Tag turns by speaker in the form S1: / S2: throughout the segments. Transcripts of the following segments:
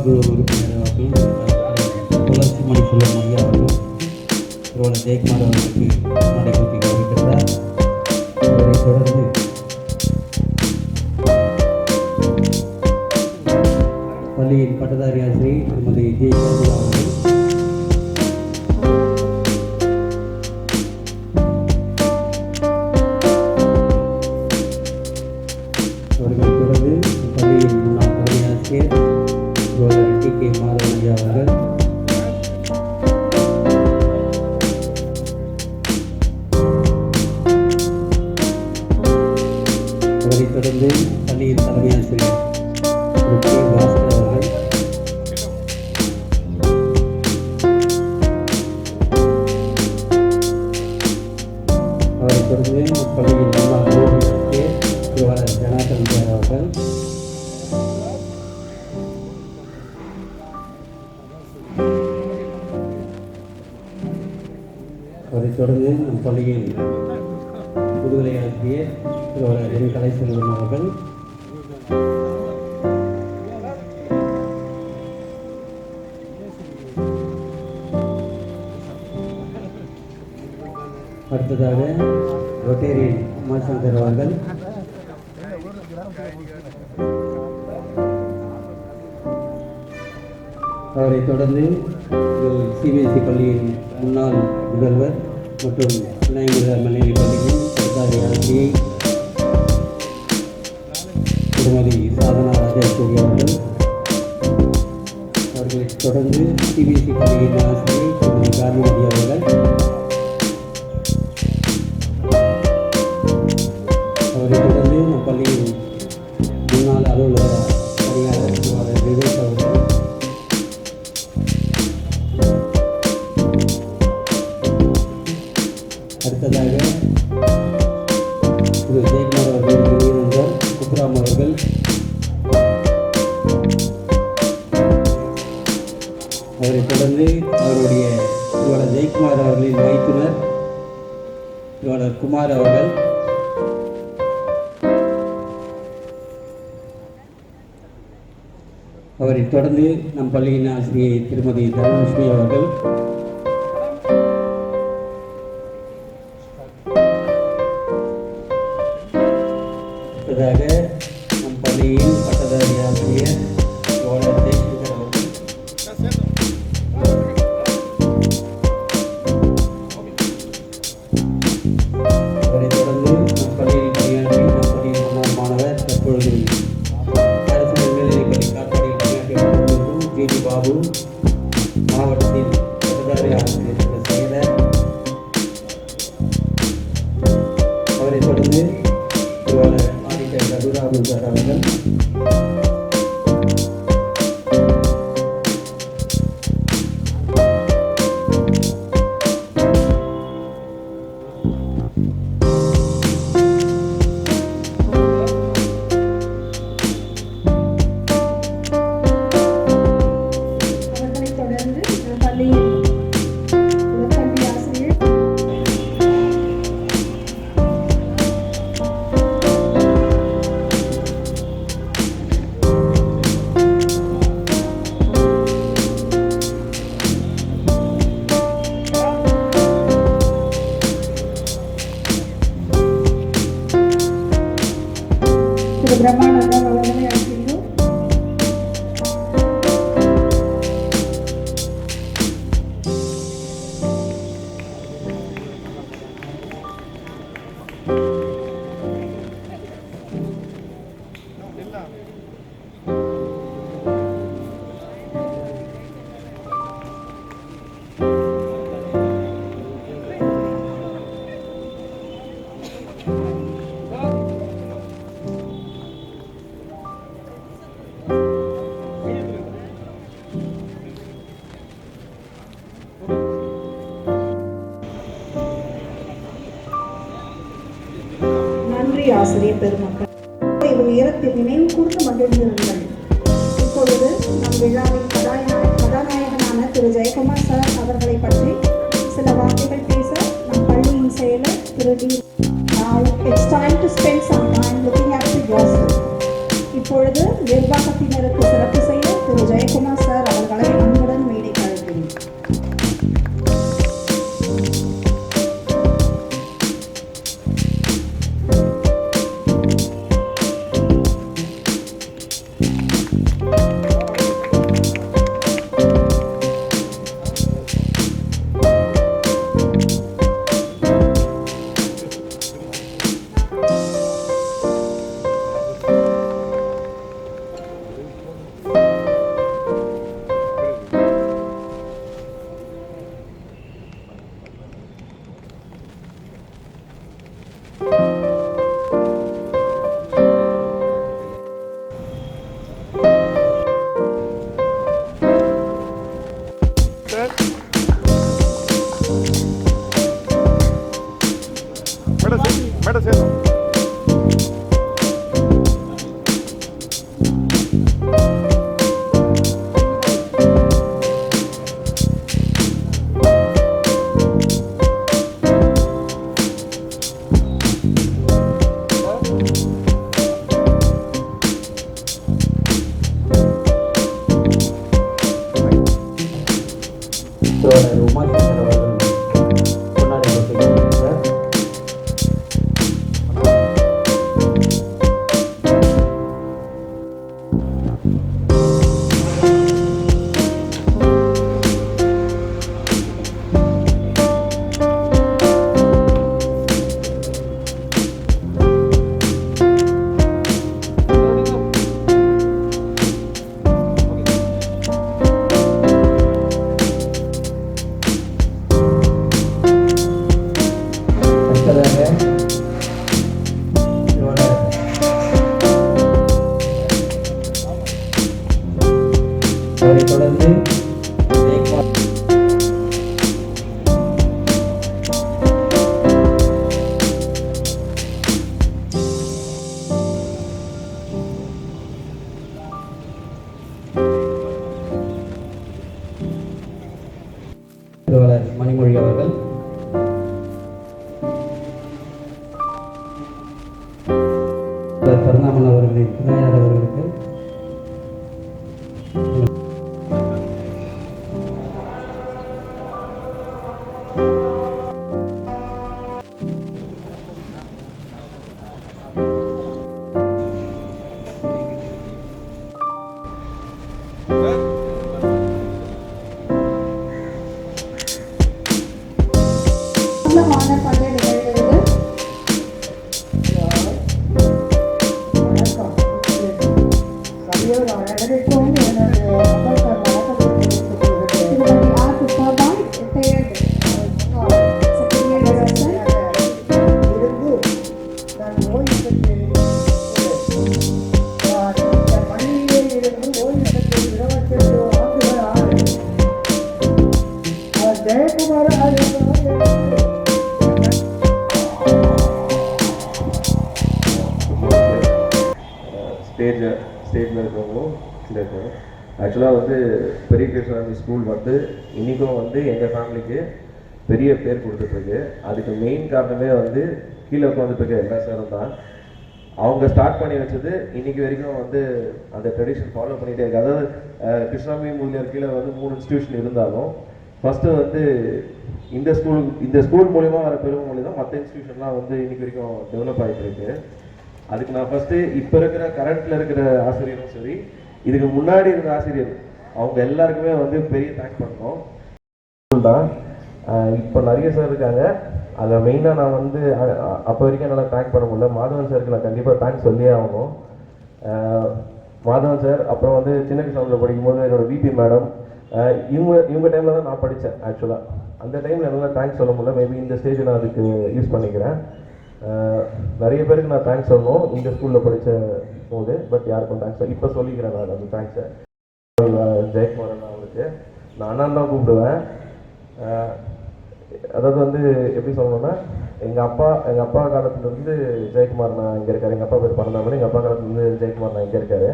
S1: குழு உறுப்பினர் அவர்கள் துளசி மணி சுப்பிரமணியா அவர்கள் திருவாளர் ஜெயக்குமார் அவர்களுக்கு நடைபெற்றி வருகின்றார். அவரை தொடர்ந்து பள்ளியின் பட்டதாரி ஆசிரியர் திருமதி ஜெயகாந்தி அவர்கள், அவர்களை தொடர்ந்து பள்ளியின் முன்னாள் தலைமை ஆசிரியர் திருவாளர் டி.கே. மாதவன் அவர்கள், அவரை தொடர்ந்து பள்ளியின் தலைமை ஆசிரியர் கே. பாஸ்கர் அவர்கள், அவரை தொடர்ந்து பள்ளியின் முன்னாள் ஓவியர் திருவாளர் ஜனார்தன் அவர்கள், அவரை தொடர்ந்து நம் பள்ளியின் முதுகலை ஆசிரியர் திருவாளர் என் கலைச்செல்வன் அவர்கள், அடுத்ததாக ரொட்டேரியன் உமாசங்கர் அவர்கள், அவரை தொடர்ந்து சிபிஎஸ்இ பள்ளியின் முன்னாள் முதல்வர் மற்றும் விநாயகர் மல்லிகை பள்ளியின் பட்டதாரி ஆசிரியை திருமதி சாதனா ராஜேஸ்வரி அவர்கள், அவர்களை தொடர்ந்து சிபிஎஸ்இ பள்ளியின் ஆசிரியை திருமதி காந்திமதி அவர்கள், அவரை தொடர்ந்து நம் பள்ளியின் முன்னாள் அலுவலக பணியாளர் திருவாளர் விவேக் அவர்கள், அடுத்ததாக திரு ஜெயக்குமார் அவர்களின் நண்பர் குப்ராம் அவர்கள், அவரை தொடர்ந்து அவருடைய திருவாளர் ஜெயக்குமார் அவர்களின் மைத்துனர் திருவாளர் குமார் அவர்கள், அவரை தொடர்ந்து நம் பள்ளியின் ஆசிரியை திருமதி தனலட்சுமி அவர்கள், அடுத்ததாக நம் பள்ளியின் பட்டதாரி ஆசிரியர் திருவாளர் ஜெயசங்கர் அவர்கள், அவரை தொடர்ந்து நம் பள்ளியில் பணியாற்றி நம் பள்ளியின் முன்னாள் மாணவர் தற்பொழுது அரசு மேல்நிலைப்பள்ளி காட்பாடியில் பணியாற்றி கொண்டிருக்கும் ஜி.டி. பாபு, மாவட்டத்தின் பட்டதாரி ஆசிரியர் செயலர், அவரை தொடர்ந்து திருவாளர் ஆடிட்டர் ரகுராமன் சார் அவர்கள்,
S2: பிரம்மானந்தா அவர்களை அழைக்கிறோம். ஆசிரியர் பெருமக்கள், இவர் உயரத்தில் நினைவு கூர்ந்து மகிழ்ந்திருங்கள். இப்பொழுது நம் விழாவின் கதாநாயகனான திரு ஜெயக்குமார் சார் அவர்களை பற்றி சில வார்த்தைகள் பேச நம் பள்ளியின் செயலர் திரு D. Now it's time to spend some time looking at the gospel. இப்பொழுது நிர்வாகத்தினருக்கு சிறப்பு செய்ய திரு ஜெயக்குமார்
S3: மேடம் சேரும்
S1: உமாசங்கர் அவர்கள் முன்னாடி கொடுத்துருக்காங்க சார். அடுத்ததாக இவரோட அவரை தொடர்ந்து ஜெயக்குமார் திருவாளர் மணிமொழி அவர்கள், பரந்தாமன் அவர்களின் விநாயகர் அவர்களுக்கு
S2: முக்கியமான பள்ளி நிகழ்வுகள் திருமதி R Pushpa, retired secretary director.
S3: ஸ்டேஜில் இருக்கிறவங்களும் இருக்குது. ஆக்சுவலாக வந்து பெரிய கிருஷ்ணாமி ஸ்கூல் வந்து இன்றைக்கும் வந்து எங்கள் ஃபேமிலிக்கு பெரிய பேர் கொடுத்துட்ருக்கு. அதுக்கு மெயின் காரணமே வந்து கீழே உட்காந்துட்டு இருக்க எல்லா சாரும் தான். அவங்க ஸ்டார்ட் பண்ணி வச்சது இன்னைக்கு வரைக்கும் வந்து அந்த ட்ரெடிஷன் ஃபாலோ பண்ணிகிட்டே இருக்கு. அதாவது கிருஷ்ணாமி மூலியர் கீழே வந்து 3 இன்ஸ்டியூஷன் இருந்தாலும் ஃபஸ்ட்டு வந்து இந்த ஸ்கூல் மூலிமா வர பெருமை மொழி தான் மற்ற இன்ஸ்டியூஷன்லாம் வந்து இன்னைக்கு வரைக்கும் டெவலப் ஆகிட்டு இருக்கு. அதுக்கு நான் ஃபஸ்ட்டு இப்போ இருக்கிற கரண்ட்டில் இருக்கிற ஆசிரியரும் சரி, இதுக்கு முன்னாடி இருந்த ஆசிரியர் அவங்க எல்லாருக்குமே வந்து பெரிய தேங்க் பண்ணணும் தான். இப்போ நிறைய சார் இருக்காங்க. அதில் மெயினாக நான் வந்து அப்போ வரைக்கும் என்னால் தேங்க் பண்ண முடியல. மாதவன் சாருக்கு நான் கண்டிப்பாக தேங்க்ஸ் சொல்லியே ஆகணும். மாதவன் சார், அப்புறம் வந்து சின்ன கிருஷ்ணாவில் படிக்கும்போது என்னோடய விபி மேடம், இவங்க டைமில் தான் நான் படித்தேன். ஆக்சுவலாக அந்த டைமில் என்னால் தேங்க்ஸ் சொல்ல முடியல. மேபி இந்த ஸ்டேஜை நான் அதுக்கு யூஸ் பண்ணிக்கிறேன். நிறைய பேருக்கு நான் தேங்க்ஸ் சொல்லணும் இந்த ஸ்கூலில் படித்த போது, பட் யாருக்கும் தேங்க்ஸ் இப்போ சொல்லிக்கிறேன். நான் அந்த தேங்க்ஸை ஜெயக்குமார் அண்ணா அவருக்கு நான் அண்ணன் தான் கூப்பிடுவேன். அதாவது வந்து எப்படி சொல்லணும்னா, எங்கள் அப்பா காலத்துலேருந்து ஜெயக்குமார் நான் இங்கே இருக்காரு. எங்கள் அப்பா பேர் பரந்தாமன். எங்கள் அப்பா காலத்துலேருந்து ஜெயக்குமார் நான் இங்கே இருக்காரு.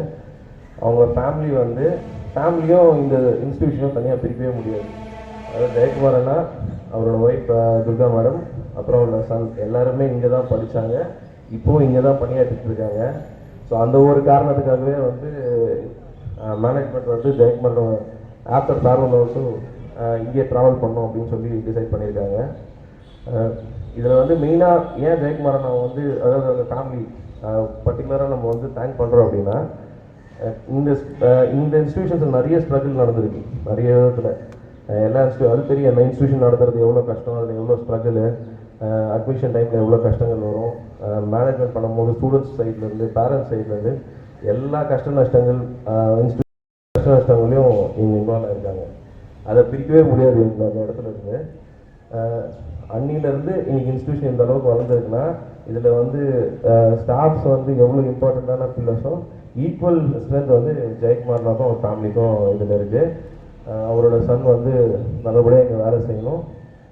S3: அவங்க ஃபேமிலி வந்து ஃபேமிலியும் இந்த இன்ஸ்டியூஷனும் தனியாக பிரிக்கவே முடியாது. அதாவது ஜெயக்குமார் அண்ணா, அவரோட ஒய்ஃப் துர்கா மேடம், அப்புறம் அவரோட சன் எல்லாருமே இங்கே தான் படித்தாங்க. இப்போவும் இங்கே தான் பணியாற்றிட்டு இருக்காங்க. ஸோ அந்த ஒரு காரணத்துக்காகவே வந்து மேனேஜ்மெண்ட் வந்து ஜெயக்குமார் ஆஃப்டர் ஃபேர்வெல் ஆல்சோ இங்கே ட்ராவல் பண்ணோம் அப்படின்னு சொல்லி டிசைட் பண்ணியிருக்காங்க. இதில் வந்து மெயினாக ஏன் ஜெயக்குமார் அண்ணா வந்து, அதாவது அந்த ஃபேமிலி பர்டிகுலராக நம்ம வந்து தேங்க் பண்ணுறோம் அப்படின்னா, இந்த இன்ஸ்டியூஷன்ஸில் நிறைய ஸ்ட்ரகிள் நடந்திருக்கு. நிறைய விதத்தில் எல்லா அது தெரியும். அந்த இன்ஸ்டியூஷன் நடத்துறது எவ்வளோ கஷ்டம், அதில் எவ்வளோ ஸ்ட்ரகிள், அட்மிஷன் டைமில் எவ்வளோ கஷ்டங்கள் வரும், மேனேஜ்மெண்ட் பண்ணும்போது ஸ்டூடெண்ட்ஸ் சைட்லேருந்து பேரண்ட்ஸ் சைட்லேருந்து எல்லா கஷ்ட நஷ்டங்களையும் இங்கே இன்வால்வ் ஆகிருக்காங்க. அதை பிரிக்கவே முடியாது இந்த இடத்துல இருந்து. அன்னிலேருந்து இன்னைக்கு இன்ஸ்டியூஷன் இந்த அளவுக்கு வளர்ந்துருக்குன்னா, இதில் வந்து ஸ்டாஃப்ஸ் வந்து எவ்வளோ இம்பார்ட்டண்ட்டான பில்லர்ஸோ ஈக்குவல் ஸ்ட்ரென்த் வந்து ஜெயக்குமார்னாக்கும் அவர் ஃபேமிலிக்கும் இதில் இருக்குது. அவரோட சன் வந்து நல்லபடியாக இங்கே வேலை செய்யணும்.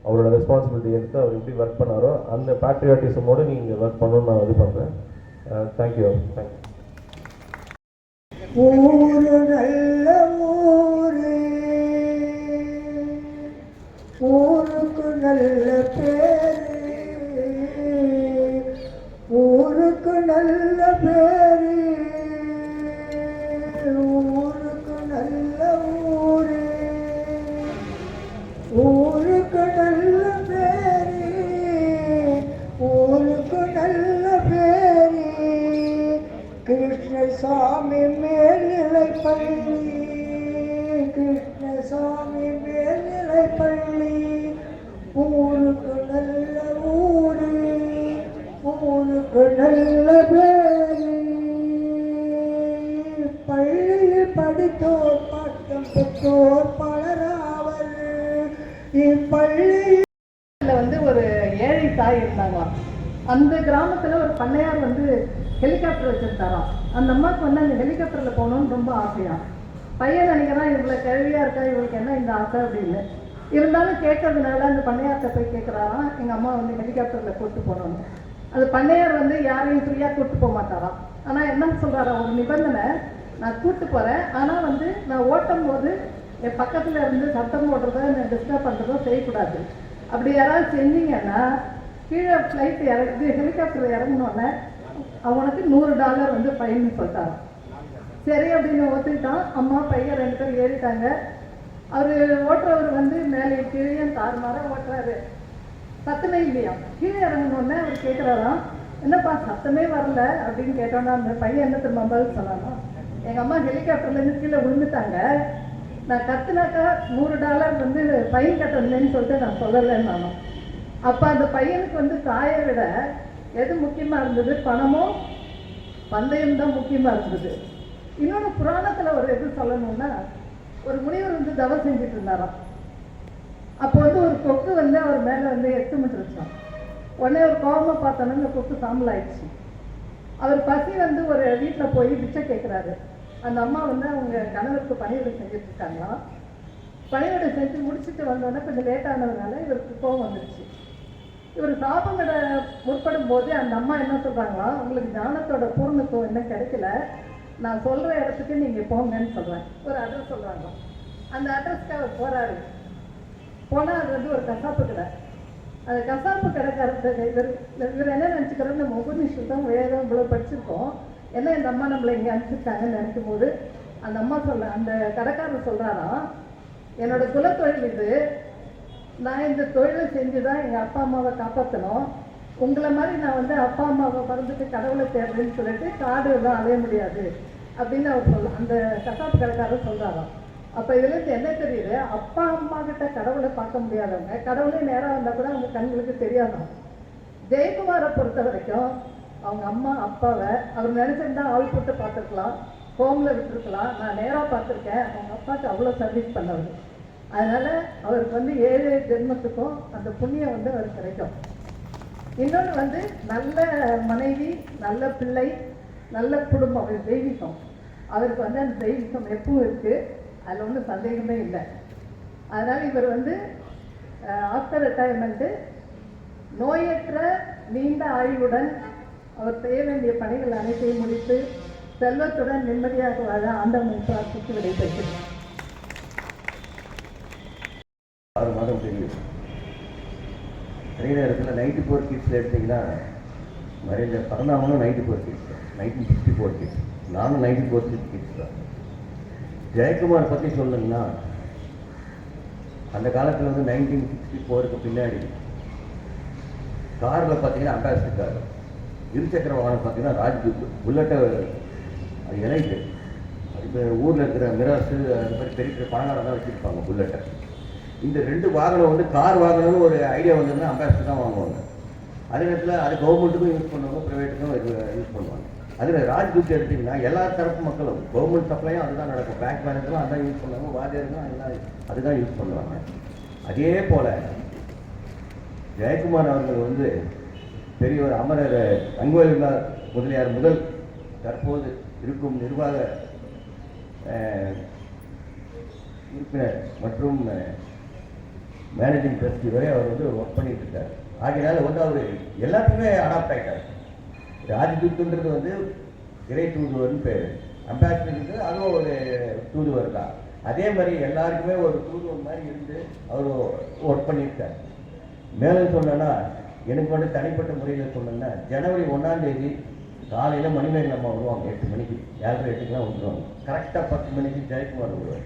S3: அவரோட ரெஸ்பான்சிபிலிட்டி எடுத்து அவர் எப்படி ஒர்க் பண்ணாரோ அந்த பேட்ரியாட்டிசமோடு நீங்கள் ஒர்க் பண்ணணும்னு நான் இது பண்ணுறேன். தேங்க்யூ.
S4: ஊரு நல்ல ஊரு, ஊருக்கு நல்ல பேரு, ஊருக்கு நல்ல பேரு, ஊருக்கு நல்ல ஊரு, ஊருக்கு நல்ல பேரு, ஊருக்கு நல்ல பேரு. கிருஷ்ணசாமி மேல்நிலைப்பள்ளி, கிருஷ்ணசாமி மேல்நிலைப்பள்ளி, ஊருக்கு நல்ல ஊரு, ஊருக்கு நல்ல பேரு. பள்ளியில் படித்தோர் பட்டம் பெற்றோர் பலராவர். இப்பள்ளியில்
S5: ஒரு ஏழை தாய் இருந்தாங்களாம். அந்த கிராமத்துல ஒரு பண்ணையார் ஹெலிகாப்டர் வச்சிருந்தாராம். அந்த அம்மாவுக்கு அந்த ஹெலிகாப்டர்ல போகணும்னு ரொம்ப ஆசையா. பையன் நினைக்கிறான் இவ்வளவு கேள்வியா இருக்கா, இவளுக்கு என்ன இந்த ஆசை அப்படின்னு. இருந்தாலும் கேட்கறதுனால அந்த பண்ணையார்கிட்ட போய் கேட்கறாராம், எங்க அம்மா ஹெலிகாப்டர்ல கூட்டு போகணும்னு. அந்த பண்ணையார் யாரையும் ஃப்ரீயா கூட்டு போக மாட்டாராம். ஆனா என்ன சொல்றாராம், ஒரு நிபந்தனை, நான் கூட்டு போறேன், ஆனா நான் ஓட்டும் போது என் பக்கத்துல இருந்து சத்தம் போடுறதோ என்னை டிஸ்டர்ப் பண்றதோ செய்யக்கூடாது. அப்படி யாராவது செஞ்சீங்கன்னா கீழே ஃப்ளைட் ஹெலிகாப்டர் இறங்கினோடனே அவனுக்கு $100 ஃபைன் சொல்லிட்டாராம். சரி அப்படின்னு ஒத்துக்கிட்டான். அம்மா பையன் 2 பேர் ஏறிட்டாங்க. அவர் ஓட்டுறவர் மேலே கீழே தாறுமாற ஓட்டுறாரு. சத்தமே இல்லையா. கீழே இறங்கினோடனே அவர் கேட்குறாராம், என்னப்பா சத்தமே வரல அப்படின்னு கேட்டோன்னா அந்த பையன் என்ன திரும்ப பதில் சொன்னானா, எங்கள் அம்மா ஹெலிகாப்டர்லேருந்து கீழே விழுந்துட்டாங்க, நான் கத்துனாக்கா $100 ஃபைன் கட்டணும்னு சொல்லிட்டு நான் சொல்லலைன்னு நானும். அப்போ அந்த பையனுக்கு தாயை விட எது முக்கியமாக இருந்தது, பணமும் பந்தயம் தான் முக்கியமாக இருந்தது. இன்னொன்று புராணத்தில் ஒரு எது சொல்லணும்னா, ஒரு முனிவர் தவம் செஞ்சுட்டு இருந்தாராம். அப்போ ஒரு கொக்கு அவர் மேலே எட்டுமிட்டுருச்சான். உடனே ஒரு கோபமாக பார்த்தோன்னா இந்த கொக்கு சாம்பல் ஆயிடுச்சு. அவர் பசி ஒரு வீட்டில் போய் பிச்சை கேட்குறாரு. அந்த அம்மா அவங்க கணவருக்கு பணிவிடை செஞ்சுட்டு இருக்காங்களாம். பணிவிடை செஞ்சு முடிச்சுட்டு வந்தோடனே கொஞ்சம் லேட்டானதுனால இவருக்கு கோபம் வந்துடுச்சு. இவர் சாப்பிட முற்படும் போது அந்த அம்மா என்ன சொல்றாங்களா, உங்களுக்கு ஞானத்தோட பூர்ணத்துவம் என்ன கிடைக்கல, நான் சொல்ற இடத்துக்கு நீங்க போங்கன்னு சொல்றேன். ஒரு அட்ரஸ் சொல்றாங்க. அந்த அட்ரஸ்க்கு அவர் போறாரு. போனா அது ஒரு கசாப்பு கடை. அந்த கசாப்பு கடைக்காரர் இவர் என்ன நினைச்சுக்கிறோம், நம்ம உபநிஷத்தம் வேதம் இவ்வளவு படிச்சிருக்கோம், என்ன இந்த அம்மா நம்மளை இங்கே அனுப்பிச்சிருக்காங்கன்னு நினைக்கும் போது அந்த அம்மா அந்த கடைக்காரர் சொல்றாராம், என்னோட குலத்தொழில் இது, நான் இந்த தொழிலை செஞ்சுதான் எங்க அப்பா அம்மாவை காப்பாற்றணும். உங்களை மாதிரி நான் அப்பா அம்மாவை மறந்துட்டு கடவுளை தேடுறேன்னு சொல்லிட்டு காடு எல்லாம் அலைய முடியாது அப்படின்னு அவர் அந்த கசாப்பு கடைக்காரர் சொல்றாராம். அப்ப இதுல இருந்து என்ன தெரியுது, அப்பா அம்மா கிட்ட கடவுளை பார்க்க முடியாதவங்க கடவுளே நேரம் வந்தா கூட அவங்க கண்களுக்கு தெரியாதான். ஜெயக்குமாரை பொறுத்த வரைக்கும் அவங்க அம்மா அப்பாவை அவர் நினைச்சிருந்தா ஆள் போட்டு பார்த்துருக்கலாம், ஹோம்ல விட்டுருக்கலாம். நான் நேராக பார்த்துருக்கேன். அவங்க அப்பாவுக்கு அவ்வளோ சர்வீஸ் பண்ணவர். அதனால அவருக்கு 7 ஜென்மத்துக்கும் அந்த புண்ணியம் அவருக்கு கிடைக்கும். இன்னொன்று நல்ல மனைவி, நல்ல பிள்ளை, நல்ல குடும்பம், அவர் தெய்வீகம். அவருக்கு அந்த தெய்வீகம் எப்பவும் இருக்கு, அதில் ஒன்றும் சந்தேகமே இல்லை. அதனால இவர் ஆஃப்டர் ரிட்டையர்மெண்ட்டு நோயற்ற நீண்ட ஆயுளுடன் அவர் செய்ய வேண்டிய பணிகள் அனைத்தையும் முடித்து செல்வத்துடன் நிம்மதியாக வாழ ஆண்டவனை பிரார்த்தித்து விடைபெறுகிறேன்.
S3: 6 மாதம் தெரியும். அதே நேரத்தில் 94 கிட்ஸில் எடுத்திங்கன்னா மறைந்த பரந்தாமனும் 94 கிட்ஸ், 1964 கிட்ஸ், நானும் 94 கிட்ஸ் தான். ஜெயக்குமார் பற்றி சொல்லணும்னா அந்த காலத்தில் 1964க்கு பின்னாடி காரில் பார்த்தீங்கன்னா அம்பாசிடர் கார், இருசக்கர வாகனம் பார்த்தீங்கன்னா ராஜ்தூத், புல்லட்டை அது இலைக்கு இப்போ ஊரில் இருக்கிற மிராசு அந்த மாதிரி பெரிய பெரிய பணக்காரம் தான் வச்சுருப்பாங்க புல்லட்டை. இந்த 2 வாகனம் கார் வாகனம்னு ஒரு ஐடியா வந்ததுன்னா அம்பாசிடர் தான் வாங்குவாங்க. அதே நேரத்தில் அது கவர்மெண்ட்டுக்கும் யூஸ் பண்ணுவாங்க, ப்ரைவேட்டுக்கும் யூஸ் பண்ணுவாங்க. அதில் ராஜ்தூத் எடுத்திங்கன்னா எல்லா தரப்பு மக்களும் கவர்மெண்ட் சப்ளையும் அதுதான் நடக்கும், பேங்க் பேலன்ஸ்லாம் அதுதான் யூஸ் பண்ணுவாங்க, வாத்தியாருக்கும் எல்லாம் அதுதான் யூஸ் பண்ணுவாங்க. அதே போல் ஜெயக்குமார் அவர்கள் பெரிய ஒரு அமரர் அங்குவேல் முதலியார் முதல் தற்போது இருக்கும் நிர்வாக உறுப்பினர் மற்றும்
S6: மேனேஜிங் ட்ரஸ்டி வரை அவர் வந்து ஒர்க் பண்ணிட்டு இருக்காரு. ஆகையினால வந்து அவர் எல்லாத்துக்குமே அடாப்ட் ஆகிட்டார். ராஜதூத்துன்றது வந்து இறை தூதுவர்னு பேர், அம்பாசிடருக்கு அதுவும் ஒரு தூதுவர் தான். அதே மாதிரி எல்லாருக்குமே ஒரு தூதுவர் மாதிரி இருந்து அவர் ஒர்க் பண்ணியிருக்கார். மேலும் சொன்னேன்னா எனக்கு வந்து தனிப்பட்ட முறையில் சொன்னேன்னா ஜனவரி 1ஆம் தேதி காலையில் மணிமேகலை அம்மா வருவாங்க 8 மணிக்கு, 7:30 8க்குலாம் வந்துடுவாங்க. கரெக்டாக 10 மணிக்கு ஜெயக்குமார் வருவார்.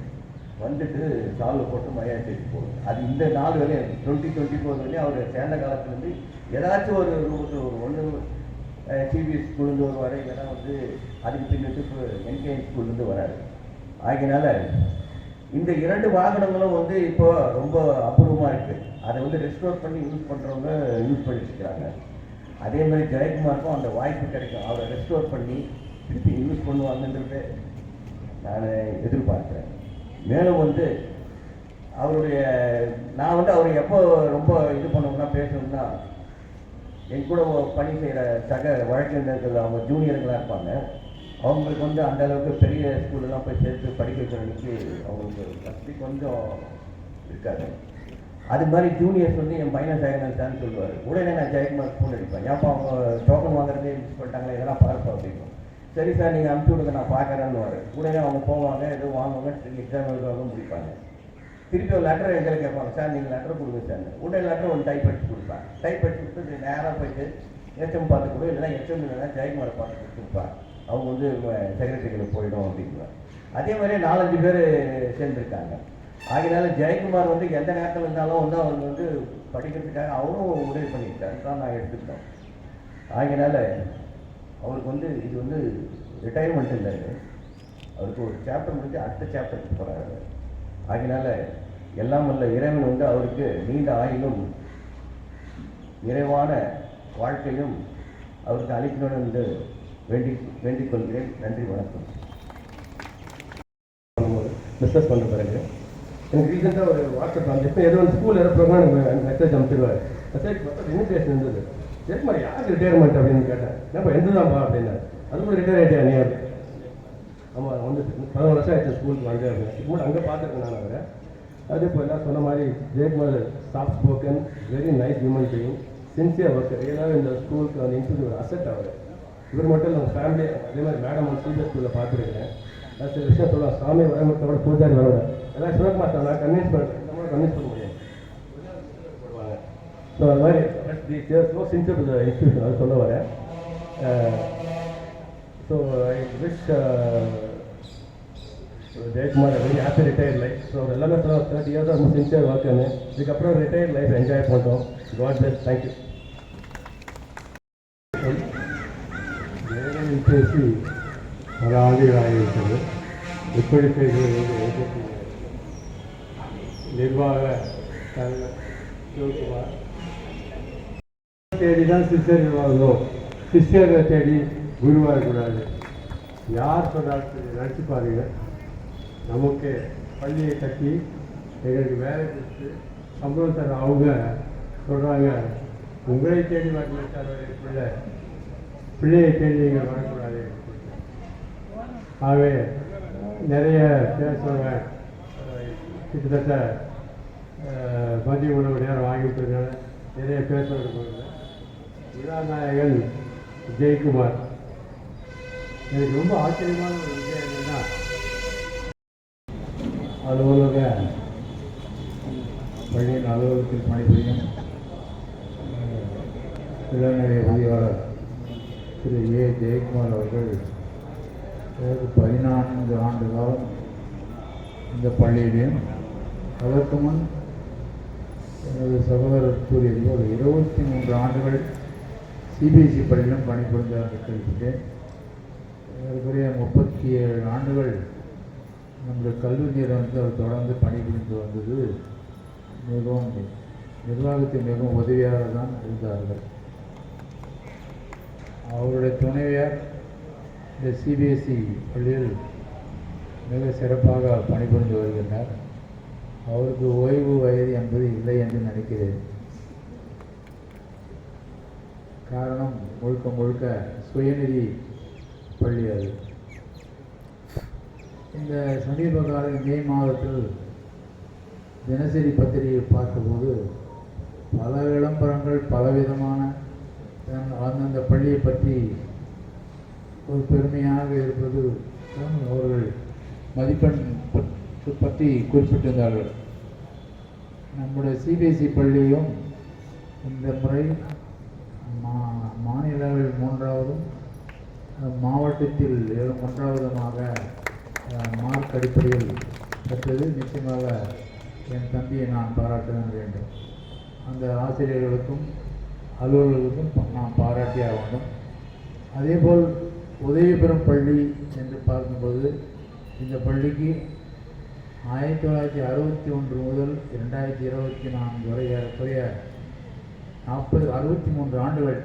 S6: வந்துட்டு சால்வை போட்டு மரியாதை செய்து போடுவோம். அது இந்த நாள் வரையும் 2024 வரையும் அவர் சேர்ந்த காலத்துலேருந்து ஏதாச்சும் ஒரு ரூபத்தில் ஒரு ஒன்று சிபிஎஸ் ஸ்கூல்லேருந்து வருவார், இல்லைன்னா வந்து அதுக்கு பின்னிட்டு இப்போ என்கேஎன் ஸ்கூல்லேருந்து வராரு. ஆகினால இந்த 2 வாகனங்களும் வந்து இப்போ ரொம்ப அபூர்வமாக இருக்குது. அதை வந்து ரெஸ்டோர் பண்ணி யூஸ் பண்ணுறவங்க யூஸ் பண்ணிட்டு இருக்கிறாங்க. அதே மாதிரி ஜெயக்குமாருக்கும் அந்த வாய்ப்பு கிடைக்கும், அவரை ரெஸ்டோர் பண்ணி திருப்பி யூஸ் பண்ணுவாங்கன்றது நான் எதிர்பார்க்குறேன். மேலும் வந்து அவருடைய நான் வந்து அவர் எப்போ ரொம்ப இது பண்ணணும்னா பேசணும்னா என் கூட பணி செய்கிற சக வழக்கறிஞர்கள் அவங்க ஜூனியர்களாக இருப்பாங்க. அவங்களுக்கு வந்து அந்த அளவுக்கு பெரிய ஸ்கூலெலாம் போய் சேர்த்து படிக்க வைக்கிறதுக்கு அவங்களுக்கு வசதி கொஞ்சம் இருக்காது. அது மாதிரி ஜூனியர்ஸ் வந்து என் பையனை சேர்க்கணும்னு சொல்லுவார். உடனே நான் ஜெயக்குமார் ஃபோன் அடிப்பேன், ஏன்ப்பா அவங்க டோக்கன் வாங்குறதே மிஸ் பண்ணிட்டாங்களே, இதெல்லாம் பார்ப்போம் அப்படின்னு. சரி சார் நீங்கள் அனுப்பிச்சி விடுங்க நான் பார்க்குறேன்னு வர. உடனே அவங்க போவாங்க, எதுவும் வாங்குவாங்க, எக்ஸாம் எழுதுவாங்க, முடிப்பாங்க. திருப்பி ஒரு லெட்டர் எங்களுக்கு கேட்பாங்க, சார் நீங்கள் லெட்டர் கொடுங்க சார். உடனே லெட்டர் ஒன்று டைப் அடிச்சு கொடுப்பேன். டைப் அடிச்சு கொடுத்து நேராக போயிட்டு ஹெச்எம் பார்த்து கொடு, இல்லைன்னா ஹெச்எம் இல்லைன்னா ஜெயக்குமாரை பார்த்து கொடுத்துருப்பாங்க. அவங்க வந்து செக்ரட்டரிகளுக்கு போயிடும் அப்படிங்குவாங்க. அதே மாதிரி 4-5 பேர் சேர்ந்துருக்காங்க. ஆகினால ஜெயக்குமார் வந்து எந்த நேரத்தில் இருந்தாலும் வந்து அவங்க வந்து படிக்கிறதுக்காக அவரும் உதவி பண்ணியிருக்காரு தான் நான் எடுத்துக்கிட்டோம். ஆகினால அவருக்கு வந்து இது வந்து ரிட்டையர்மெண்ட் இல்லை, அவருக்கு ஒரு சாப்டர் முடிஞ்சு அடுத்த சாப்டருக்கு போகிறாரு. ஆகினால எல்லாம் வல்ல இறைவன் வந்து அவருக்கு நீண்ட ஆயுளும் நிறைவான வாழ்க்கையும் அவருக்கு அளிக்கணும் என்று வேண்டிக் கொள்கிறேன். நன்றி, வணக்கம்.
S3: பிஸ்னஸ் பண்ண பிறகு எனக்கு ரீசெண்டாக ஒரு வாட்ஸ்அப் அனுப்பிச்சு ஏதோ ஒரு ஸ்கூல் ஏதோ ப்ரோக்ராம் எனக்கு மெசேஜ் அனுப்பிச்சிடுவார். மெசேஜ் பார்த்தா இன்விடேஷன் இருந்தது. சரி மாதிரி யார் ரிட்டையர்மெண்ட் அப்படின்னு கேட்டேன். என்னப்பா எந்ததான்ப்பா அப்படின்னா, அதுவும் ரிட்டையர் ஆகிட்டேன் நீ. ஆமாம் வந்து 11 வருஷம் ஆயிடுச்சு ஸ்கூலுக்கு வந்து அப்படின்னு. இப்போ கூட அங்கே பார்த்துருக்கேன் நான் அவரை. அதே போல் எல்லாம் சொன்ன மாதிரி Jayakumar soft spoken, very nice human being, sincere worker. இதெல்லாம் இந்த ஸ்கூலுக்கு வந்து இன்க்ளூட் ஒரு அசெட் அவர். இவர் மட்டும் இல்லை, ஃபேமிலி. அதே மாதிரி மேடம் வந்து சிபிஎஸ் ஸ்கூலில் பார்த்துருக்கேன். அது சில விஷயம் சொல்லலாம், சாமி வரமத்தோட பூஜாரி வரோட எல்லாம் சிவகுமார் சார் நான் கன்வின்ஸ் பண்ணுறேன், நம்மளால் கன்வின்ஸ் பண்ண முடியும் போடுவாங்க. ஸோ அது மாதிரி so sincere to the institution அது சொல்ல வரேன். So I wish Jayakumar very happy retired life. So எல்லாமே 30 இயர்ஸ் ரொம்ப சின்சியர் ஒர்க்குன்னு. இதுக்கப்புறம் ரிட்டையர்ட் லைஃப் என்ஜாய் பண்ணுறோம். God bless. தேங்க்யூ.
S7: வேலையில் பேசி பல ஆண்டுகளாகிவிட்டது. எப்படி செய்கிறது நிர்வாக தலைவர் சிவகுமார் தேடி தான் சிஷ்யர்கள் வரணும், சிஷ்யர்களை தேடி குருவாக இருக்கக்கூடாது. யார் சொன்னாலும் நினச்சி பாருங்க, நமக்கு பள்ளியை கட்டி எங்களுக்கு வேலை கொடுத்து சம்பளம் தர அவங்க சொல்கிறாங்க, உங்களை தேடி வரல தர பிள்ளையை தேடி நீங்கள் வரக்கூடாது. ஆகவே நிறைய பேசுவாங்க. கிட்டத்தட்ட மதிய உணவு நேரம் வாங்கிவிட்டதுனால நிறைய பேசுவாங்க. விழாநாயகன் ஜெயக்குமார் எனக்கு ரொம்ப ஆச்சரியமான ஒரு விஷயம் என்னென்னா, அலுவலக பள்ளியின் அலுவலகத்தில் பணிபுரியும் இளநிலை உதவியாளர் திரு ஏ ஜெயக்குமார் அவர்கள் 14 ஆண்டு காலம் இந்த பள்ளியிலையும், அதற்கு முன் எனது சகோதரர் கூறியது போல் 23 ஆண்டுகள் சிபிஎஸ்சி பள்ளியிலும் பணிபுரிந்து கேள்விப்பட்டேன். ஏறக்குறைய 37 ஆண்டுகள் நம்முடைய கல்வி நிறுவனத்தில் அவர் தொடர்ந்து பணிபுரிந்து வந்தது. மிகவும் நிர்வாகத்தில் மிகவும் உதவியாக தான் இருந்தார்கள். அவருடைய துணைவியார் இந்த சிபிஎஸ்சி பள்ளியில் மிக சிறப்பாக பணிபுரிந்து வருகின்றார். அவருக்கு ஓய்வு வயது என்பது இல்லை என்று நினைக்கிறேன். காரணம் முழுக்க முழுக்க சுயநிதி பள்ளி அது. இந்த சமீப கால மே மாதத்தில்
S8: தினசரி பத்திரிகை பார்த்தபோது பல விளம்பரங்கள் பலவிதமான அந்தந்த பள்ளியை பற்றி ஒரு பெருமையாக இருப்பது அவர்கள் மதிப்பெண் பற்றி குறிப்பிட்டிருந்தார்கள். நம்முடைய சிபிஎஸ்இ பள்ளியும் இந்த முறை மாநில அளவில் 3ஆவதும் மாவட்டத்தில் 1ஆவதுமாக மார்க் அடிப்படையில் பெற்றது. நிச்சயமாக என் தம்பியை நான் பாராட்ட வேண்டும். அந்த ஆசிரியர்களுக்கும் அலுவலர்களுக்கும் நான் பாராட்டியாக வேண்டும். அதேபோல் உதவி பெறும் பள்ளி என்று பார்க்கும்போது இந்த பள்ளிக்கு 1961 முதல் 2024 வரை ஏறக்குறைய 63 ஆண்டுகள்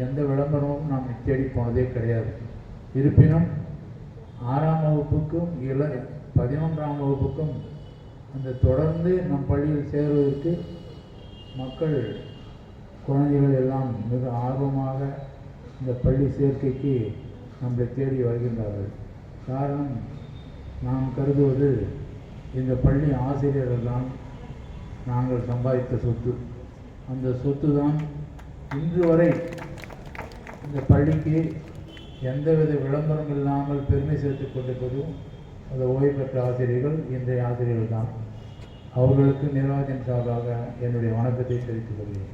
S8: எந்த விளம்பரமும் நாம் தேடி போனதே கிடையாது. இருப்பினும் 6ஆம் வகுப்புக்கும் 11ஆம் வகுப்புக்கும் அந்த தொடர்ந்து நம் பள்ளியில் சேருவதற்கு மக்கள் குழந்தைகள் எல்லாம் மிக ஆர்வமாக இந்த பள்ளி சேர்க்கைக்கு நம்மளை தேடி வருகின்றார்கள். காரணம், நாம் கருதுவது இந்த பள்ளி ஆசிரியர்கள் தான் நாங்கள் சம்பாதித்த சொத்து. அந்த சொத்து தான் இன்று வரை இந்த பள்ளிக்கு எந்தவித விளம்பரம் இல்லாமல் பெருமை சேர்த்துக் கொண்டிருப்பதும் அந்த ஓய்வு பெற்ற ஆசிரியர்கள், இன்றைய ஆசிரியர்கள் தான். அவர்களுக்கு நிர்வாகத்தின் சார்பாக என்னுடைய வணக்கத்தை தெரிவித்துக் கொள்கிறேன்.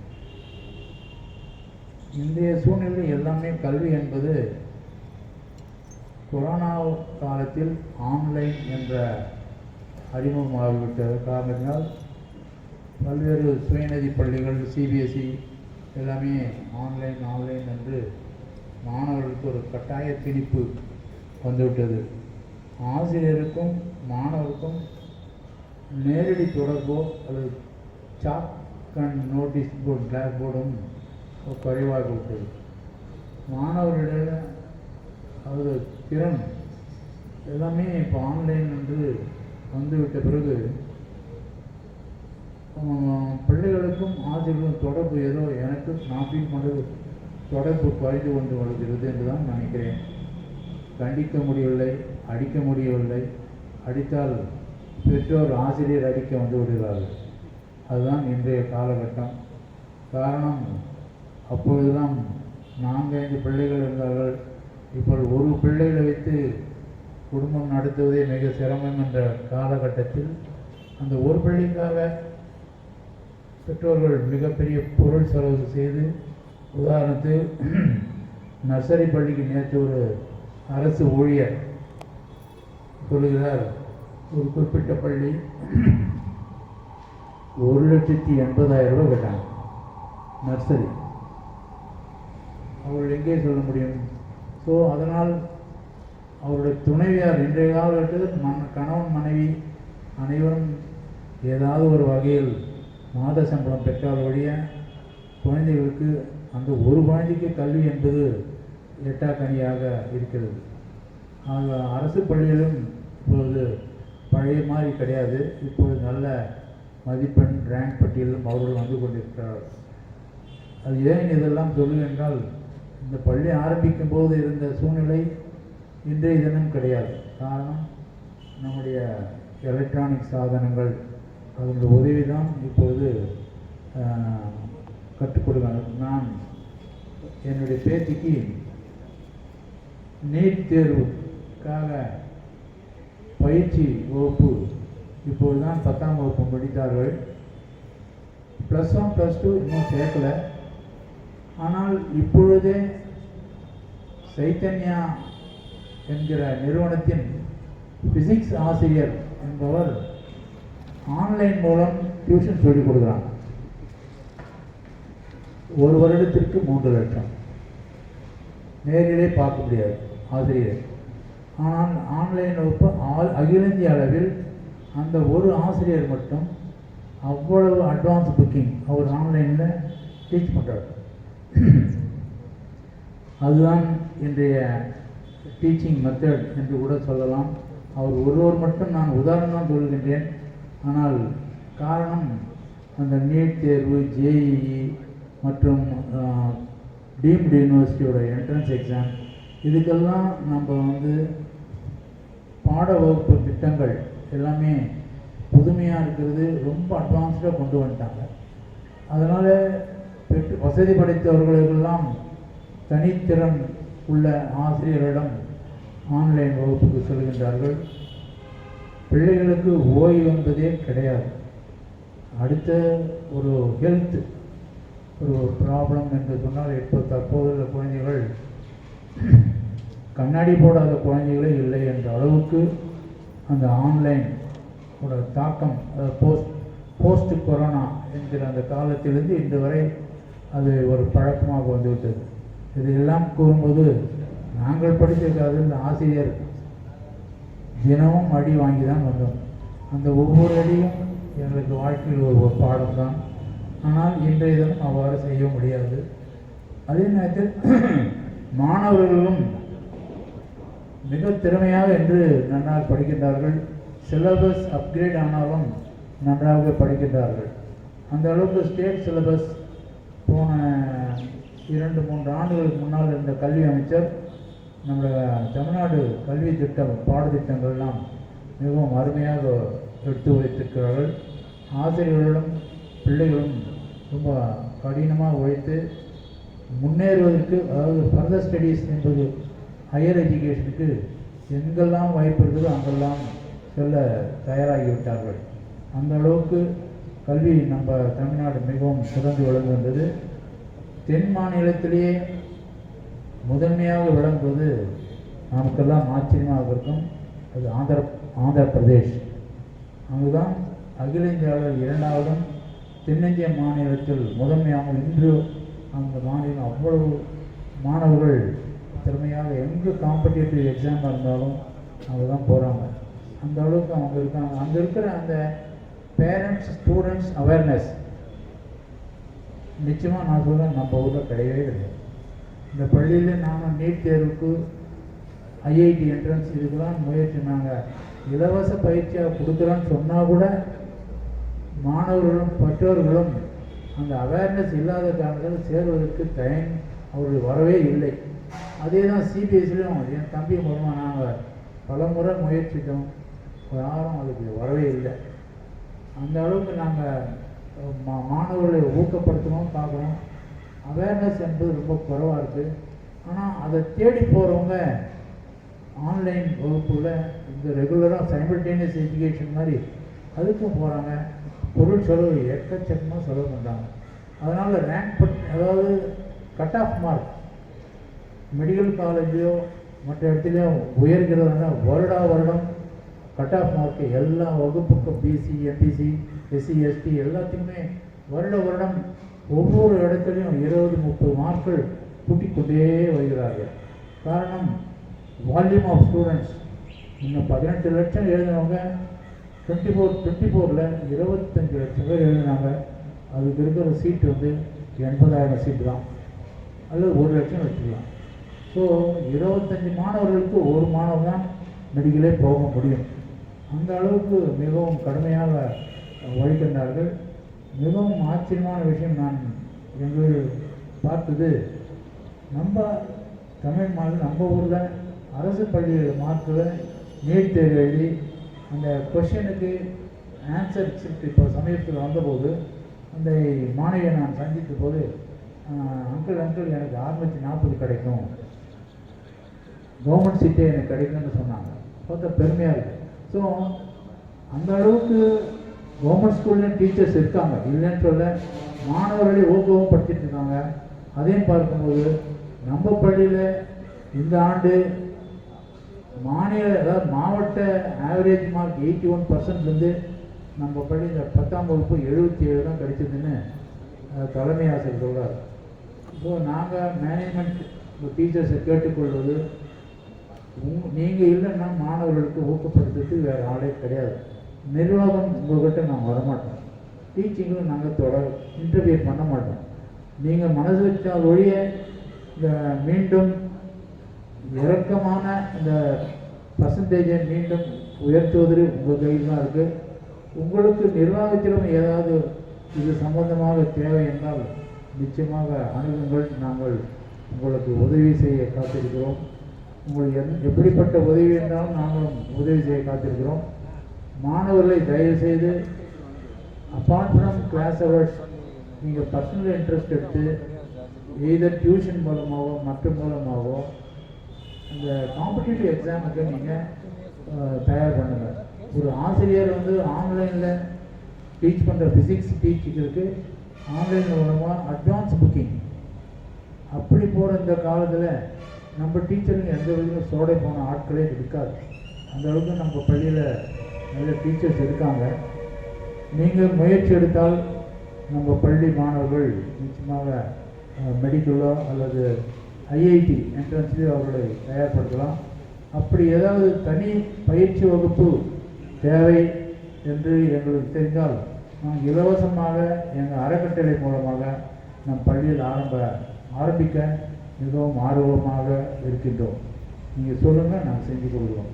S8: இன்றைய சூழ்நிலை எல்லாமே கல்வி என்பது கொரோனா காலத்தில் ஆன்லைன் என்ற அறிமுகமாகிவிட்ட காரணத்தினால் பல்வேறு சுயநிதி பள்ளிகள் சிபிஎஸ்இ எல்லாமே ஆன்லைன் என்று மாணவர்களுக்கு ஒரு கட்டாய திணிப்பு வந்துவிட்டது. ஆசிரியருக்கும் மாணவருக்கும் நேரடி தொடர்போ அல்லது chalk and notice board black போர்டும் குறைவாக விட்டது. மாணவர்களிடையே அது திறன் எல்லாமே இப்போ ஆன்லைன் என்று வந்துவிட்ட பிறகு பிள்ளைகளுக்கும் ஆசிரியர்களுக்கும் தொடர்பு ஏதோ எனக்கு நான் ஃபீல் பண்ணுறது தொடர்பு குறைந்து கொண்டு வருகிறது என்று தான் நினைக்கிறேன். கண்டிக்க முடியவில்லை, அடிக்க முடியவில்லை. அடித்தால் பெற்றோர் ஆசிரியர் அடிக்க வந்து விடுகிறார்கள். அதுதான் இன்றைய காலகட்டம். காரணம், அப்பொழுதெல்லாம் 4-5 பிள்ளைகள் இருந்தார்கள். இப்போ ஒரு பிள்ளைகளை வைத்து குடும்பம் நடத்துவதே மிக சிரமம் என்ற காலகட்டத்தில் அந்த ஒரு பிள்ளைக்காக பெற்றோர்கள் மிகப்பெரிய பொருள் செலவு செய்து, உதாரணத்துக்கு நர்சரி பள்ளிக்கு நேற்று ஒரு அரசு ஊழியர் சொல்லுகிறார், ஒரு குறிப்பிட்ட பள்ளி 1,80,000 ரூபாய் கேட்டாங்க நர்சரி. அவர்கள் எங்கே சொல்ல முடியும்? ஸோ அதனால் அவருடைய துணைவியார் இன்றைய காலகட்டத்தில் கணவன் மனைவி அனைவரும் ஏதாவது ஒரு வகையில் மாத சம்பளம் பெற்றால் வழிய குழந்தைகளுக்கு அந்த ஒரு குழந்தைக்கு கல்வி என்பது எட்டாக்கனியாக இருக்கிறது. ஆக அரசு பள்ளியிலும் இப்பொழுது பழைய மாதிரி கிடையாது. இப்பொழுது நல்ல மதிப்பெண் ரேங்க் பட்டியலும் அவர்கள் வந்து கொண்டிருக்கிறார்கள். அது ஏன் இதெல்லாம் சொல்லுவென்றால், இந்த பள்ளி ஆரம்பிக்கும் போது இருந்த சூழ்நிலை இன்றைய தினம் கிடையாது. காரணம், நம்முடைய எலக்ட்ரானிக் சாதனங்கள் அதனுடைய உதவி தான் இப்பொழுது கற்றுக் கொடுக்கிறாங்க. நான் என்னுடைய பேத்திக்கு நீட் தேர்வுக்காக பயிற்சி வகுப்பு இப்போது தான் 10ஆம் வகுப்பு முடித்தார்கள். +1 +2 இன்னும் சேர்க்கலை. ஆனால் இப்பொழுதே சைத்தன்யா என்கிற நிறுவனத்தின் பிசிக்ஸ் ஆசிரியர் என்பவர் ஆன்லைன் மூலம் டியூஷன் சொல்லிக் கொடுக்குறாங்க. ஒரு வருடத்திற்கு 3 லட்சம். நேரிலே பார்க்க முடியாது ஆசிரியர். ஆனால் ஆன்லைன் வகுப்பு அகில இந்திய அளவில் அந்த ஒரு ஆசிரியர் மட்டும் அவ்வளவு அட்வான்ஸ் புக்கிங் அவர் ஆன்லைனில் டீச் பண்ணுறார். அதுதான் இன்றைய டீச்சிங் மெத்தட் என்று கூட சொல்லலாம். அவர் ஒருவர் மட்டும் நான் உதாரணம் சொல்கின்றேன். ஆனால் காரணம், அந்த நீட் தேர்வு, ஜேஇஇ மற்றும் டீம்டு யூனிவர்சிட்டியோட என்ட்ரன்ஸ் எக்ஸாம், இதுக்கெல்லாம் நம்ம பாட வகுப்பு திட்டங்கள் எல்லாமே புதுமையாக இருக்கிறது, ரொம்ப அட்வான்ஸ்டாக கொண்டு வந்துட்டாங்க. அதனால் வசதி படைத்தவர்களுக்கெல்லாம் தனித்திறன் உள்ள ஆசிரியர்களிடம் ஆன்லைன் வகுப்புக்கு செல்கின்றார்கள். பிள்ளைகளுக்கு ஓய்வு என்பதே கிடையாது. அடுத்த ஒரு ஹெல்த் ஒரு ப்ராப்ளம் என்று சொன்னால், இப்போ தற்போதுள்ள குழந்தைகள் கண்ணாடி போடாத குழந்தைகளே இல்லை என்ற அளவுக்கு அந்த ஆன்லைன் ஒரு தாக்கம், போஸ்ட் கொரோனா என்கிற அந்த காலத்திலிருந்து இன்று வரை அது ஒரு பழக்கமாக வந்துவிட்டது. இதையெல்லாம் கூறும்போது, நாங்கள் படித்த காலத்தில் ஆசிரியர் தினமும் அடி வாங்கி தான் வந்தோம். அந்த ஒவ்வொரு அடியும் எங்களுக்கு வாழ்க்கையில் ஒரு பாடம் தான். ஆனால் இன்றைய தினம் அவ்வாறு செய்ய முடியாது. அதே நேரத்தில் மாணவர்களும் மிக திறமையாக என்று நன்றாக படிக்கின்றார்கள். சிலபஸ் அப்கிரேட் ஆனாலும் நன்றாக படிக்கின்றார்கள். அந்த அளவுக்கு ஸ்டேட் சிலபஸ் போன 2-3 ஆண்டுகளுக்கு முன்னால் இருந்த கல்வி அமைச்சர் நம்முடைய தமிழ்நாடு கல்வி திட்டம் பாடத்திட்டங்கள்லாம் மிகவும் அருமையாக எடுத்து வைத்திருக்கிறார்கள். ஆசிரியர்களும் பிள்ளைகளும் ரொம்ப கடினமாக உழைத்து முன்னேறுவதற்கு, அதாவது ஃபர்தர் ஸ்டடீஸ் என்பது ஹையர் எஜுகேஷனுக்கு எங்கெல்லாம் வாய்ப்பு இருக்குதோ அங்கெல்லாம் செல்ல தயாராகிவிட்டார்கள். அந்த அளவுக்கு கல்வி நம்ம தமிழ்நாடு மிகவும் சிறந்து விளங்குகின்றது. தென் மாநிலத்திலேயே முதன்மையாக விளங்குவது நமக்கெல்லாம் ஆச்சரியமாக இருக்கும். அது ஆந்திர பிரதேஷ். அங்குதான் அகில இந்தியாவில் 2வதும் தென்னிந்திய மாநிலத்தில் முதன்மையாக. இன்று அந்த மாநிலம் அவ்வளவு மாணவர்கள் திறமையாக எங்கே காம்படிட்டிவ் எக்ஸாமாக இருந்தாலும் அங்கே தான் போகிறாங்க. அந்த அளவுக்கு அவங்க இருக்காங்க. அங்கே இருக்கிற அந்த பேரண்ட்ஸ் ஸ்டூடெண்ட்ஸ் அவேர்னஸ் நிச்சயமாக நான் சொல்கிறேன், நம்ம ஊரில் கிடையவே கிடையாது. இந்த பள்ளியில் நாங்கள் நீட் தேர்வுக்கு, ஐஐடி என்ட்ரன்ஸ் இதுக்கெல்லாம் முயற்சினாங்க. இலவச பயிற்சியாக கொடுக்குறான்னு சொன்னால் கூட மாணவர்களும் பெற்றோர்களும் அந்த அவேர்னஸ் இல்லாத காரணத்தில் சேர்வதற்கு அவர்கள் வரவே இல்லை. அதே தான் சிபிஎஸ்சிலையும் என் தம்பி மூலமாக நாங்கள் பல முறை முயற்சித்தோம், யாரும் அதுக்கு வரவே இல்லை. அந்த அளவுக்கு நாங்கள் மாணவர்களை ஊக்கப்படுத்தணும் பார்க்குறோம். அவேர்னஸ் என்பது ரொம்ப குறைவாக இருக்குது. ஆனால் அதை தேடி போகிறவங்க ஆன்லைன் வகுப்பில் இந்த ரெகுலராக சைமல்டேனியஸ் எஜுகேஷன் மாதிரி அதுக்கும் போகிறாங்க. பொருள் செலவு எக்கச்சக்கமாக செலவு பண்ணுறாங்க. அதனால் ரேங்க் அதாவது கட் ஆஃப் மார்க் மெடிக்கல் காலேஜோ மற்ற இடத்துலையோ உயர்கிறதுனா வருடம் கட் ஆஃப் மார்க்கு எல்லா வகுப்புக்கும் பிசி, எம்பிசி, எஸ்சி, எஸ்டி எல்லாத்துக்குமே வருடம் ஒவ்வொரு இடத்துலையும் 20-30 மார்க்கள் கூட்டிக்கொண்டே வருகிறார்கள். காரணம் வால்யூம் ஆஃப் ஸ்டூடெண்ட்ஸ். இன்னும் 18 லட்சம் எழுதினவங்க 24ல் 25 லட்சம் பேர் எழுதினாங்க. அதுக்கு இருக்கிற சீட்டு வந்து 80,000 சீட்டு தான், அல்லது 1 லட்சம் வச்சுக்கலாம். ஸோ 25 மாணவர்களுக்கு ஒரு மாணவர் தான் மெடிக்கலே போக முடியும். அந்த அளவுக்கு மிகவும் கடுமையாக உழைக்கின்றார்கள். மிகவும் ஆச்சரியமான விஷயம் நான் எங்கள் பார்த்தது, நம்ம தமிழ் மாநிலம் நம்ம ஊரில் அரசு பள்ளியில் மார்க்கில் நீட் தேர்வு எழுதி அந்த கொஷனுக்கு ஆன்சர் ஷீட் இப்போ சமயத்தில் வந்தபோது அந்த மாணவியை நான் சந்தித்த போது, அங்கிள் எனக்கு 640 கிடைக்கும், கவர்மெண்ட் சீட்டே எனக்கு கிடைக்கும்னு சொன்னாங்க. பார்த்தா பெருமையாக இருக்குது. ஸோ அந்த அளவுக்கு கவர்மெண்ட் ஸ்கூல்லேயும் டீச்சர்ஸ் இருக்காங்க, இல்லைன்னு சொல்ல. மாணவர்களை ஊக்கப்படுத்திட்டு இருக்காங்க. அதையும் பார்க்கும்போது நம்ம பள்ளியில் இந்த ஆண்டு அதாவது மாவட்ட ஆவரேஜ் மார்க் 81%. நம்ம பள்ளியில் 10ஆம் வகுப்பு 77 தான் கிடைச்சதுன்னு தலைமை ஆசிரியர் சொல்கிறார். ஸோ நாங்கள் மேனேஜ்மெண்ட் டீச்சர்ஸை கேட்டுக்கொள்வது, நீங்கள் இல்லைன்னா மாணவர்களுக்கு ஊக்கப்படுத்துறதுக்கு வேறு ஆளே கிடையாது. நிர்வாகம் உங்கள்கிட்ட நாங்கள் வரமாட்டோம், டீச்சிங்கில் நாங்கள் இன்டர்வியூ பண்ண மாட்டோம். நீங்கள் மனசு வச்சால் ஒழிய இந்த மீண்டும் இறக்கமான இந்த பர்சன்டேஜை மீண்டும் உயர்த்துவது உங்கள் கையில் தான் இருக்குது. உங்களுக்கு நிர்வாகத்திலும் ஏதாவது இது சம்பந்தமாக தேவை என்றால் நிச்சயமாக அணுகுங்கள். நாங்கள் உங்களுக்கு உதவி செய்ய காத்திருக்கிறோம். உங்களுக்கு எப்படிப்பட்ட உதவி என்றாலும் நாங்களும் உதவி செய்ய காத்திருக்கிறோம். மாணவர்களை தயவுசெய்து அப்பார்ட் ஃப்ரம் கிளாஸ் ஹவர்ஸ் நீங்கள் பர்சனல் இன்ட்ரெஸ்ட் எடுத்து எய்தர் டியூஷன் மூலமாகவோ மற்ற மூலமாகவோ இந்த காம்படிட்டிவ் எக்ஸாமுக்கு நீங்கள் தயார் பண்ணுங்கள். ஒரு ஆசிரியர் வந்து ஆன்லைனில் டீச் பண்ணுற ஃபிசிக்ஸ் டீச்சிங்கிறதுக்கு ஆன்லைன் மூலமாக அட்வான்ஸ் புக்கிங் அப்படி போகிற இந்த காலத்தில் நம்ம டீச்சருங்க எந்த விதத்தில் சோடை போன ஆட்களே இருக்காது. அந்த அளவுக்கு நம்ம பள்ளியில் நல்ல டீச்சர்ஸ் இருக்காங்க. நீங்கள் முயற்சி எடுத்தால் நம்ம பள்ளி மாணவர்கள் நிச்சயமாக மெடிக்கலோ அல்லது ஐஐடி என்ட்ரன்ஸ்லேயோ அவர்களை தயார்படுத்தலாம். அப்படி ஏதாவது தனி பயிற்சி வகுப்பு தேவை என்று எங்களுக்கு தெரிந்தால் நாங்கள் இலவசமாக எங்கள் அறக்கட்டளை மூலமாக நம் பள்ளியில் ஆரம்பிக்க மிகவும் ஆர்வமாக இருக்கின்றோம். நீங்கள் சொல்லுங்கள், நாங்கள் செஞ்சு கொடுக்குறோம்.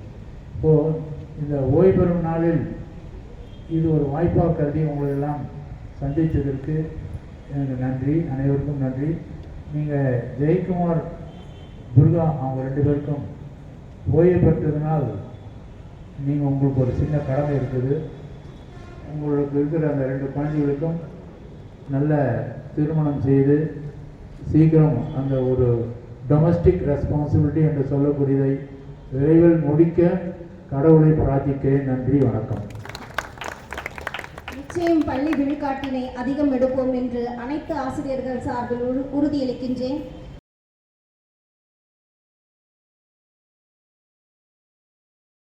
S8: இப்போது இந்த ஓய்வு பெறும் நாளில் இது ஒரு வாய்ப்பாக கருதி உங்களெல்லாம் சந்தித்ததற்கு எனக்கு நன்றி, அனைவருக்கும் நன்றி. நீங்கள் ஜெயக்குமார், துர்கா அவங்க 2 பேருக்கும் ஓய்வு பெற்றதுனால் நீங்கள் உங்களுக்கு ஒரு சின்ன கடமை இருக்குது. உங்களுக்கு இருக்கிற அந்த 2 குழந்தைகளுக்கும் நல்ல திருமணம் செய்து சீக்கிரம் அந்த ஒரு டொமஸ்டிக் ரெஸ்பான்சிபிலிட்டி என்று சொல்லக்கூடியதை விரைவில் முடிக்க கடவுளை பிரார்த்திக்கிறேன். நன்றி, வணக்கம்.
S9: நிச்சயம் பள்ளி விழுக்காட்டினை அதிகம் எடுப்போம் என்று அனைத்து ஆசிரியர்கள் சார்பில் உறுதியளிக்கின்றேன்.